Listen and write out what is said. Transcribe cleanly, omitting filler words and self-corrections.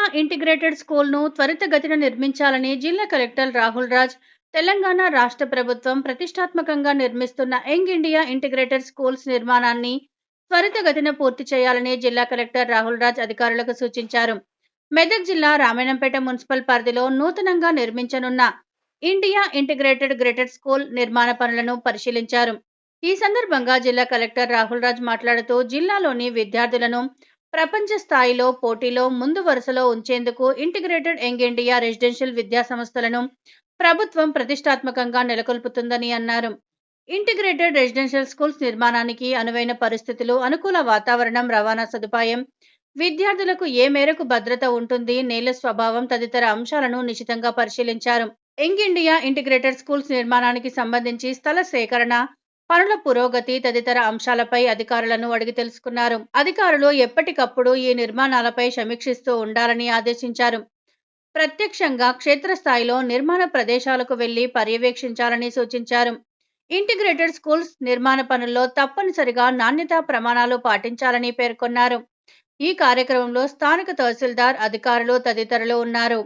India integrated స్కూల్‌ను త్వరితగతిన నిర్మించాలని జిల్లా కలెక్టర్ రాహుల్ రాజ్, తెలంగాణ రాష్ట్ర ప్రభుత్వం ప్రతిష్టాత్మకంగా నిర్మిస్తున్న యంగ్ ఇండియా ఇంటిగ్రేటెడ్ స్కూల్స్ నిర్మాణాన్ని త్వరితగతిన పూర్తి చేయాలని జిల్లా కలెక్టర్ రాహుల్ రాజ్ అధికారులకు సూచించారు. మెదక్ జిల్లా రామాయంపేట మున్సిపల్ పరిధిలో నూతనంగా నిర్మించనున్న ఇండియా ఇంటిగ్రేటెడ్ గ్రేటెడ్ స్కూల్ నిర్మాణ పనులను పరిశీలించారు. ఈ సందర్భంగా జిల్లా కలెక్టర్ రాహుల్ రాజ్ మాట్లాడుతూ జిల్లాలోని విద్యార్థులను ప్రపంచ స్థాయిలో పోటీలో ముందు వరుసలో ఉంచేందుకు ఇంటిగ్రేటెడ్ యంగ్ ఇండియా రెసిడెన్షియల్ విద్యా సంస్థలను ప్రభుత్వం ప్రతిష్టాత్మకంగా నెలకొల్పుతుందని అన్నారు. ఇంటిగ్రేటెడ్ రెసిడెన్షియల్ స్కూల్స్ నిర్మాణానికి అనువైన పరిస్థితులు, అనుకూల వాతావరణం, రవాణా సదుపాయం, విద్యార్థులకు ఏ మేరకు భద్రత ఉంటుంది, నేల స్వభావం తదితర అంశాలను నిశితంగా పరిశీలించారు. యంగ్ ఇండియా ఇంటిగ్రేటెడ్ స్కూల్స్ నిర్మాణానికి సంబంధించి స్థల సేకరణ, పనుల పురోగతి తదితర అంశాలపై అధికారులను అడిగి తెలుసుకున్నారు. అధికారులు ఎప్పటికప్పుడు ఈ నిర్మాణాలపై సమీక్షిస్తూ ఉండాలని ఆదేశించారు. ప్రత్యక్షంగా క్షేత్రస్థాయిలో నిర్మాణ ప్రదేశాలకు వెళ్లి పర్యవేక్షించాలని సూచించారు. ఇంటిగ్రేటెడ్ స్కూల్స్ నిర్మాణ పనుల్లో తప్పనిసరిగా నాణ్యతా ప్రమాణాలు పాటించాలని పేర్కొన్నారు. ఈ కార్యక్రమంలో స్థానిక తహసీల్దార్, అధికారులు తదితరులు ఉన్నారు.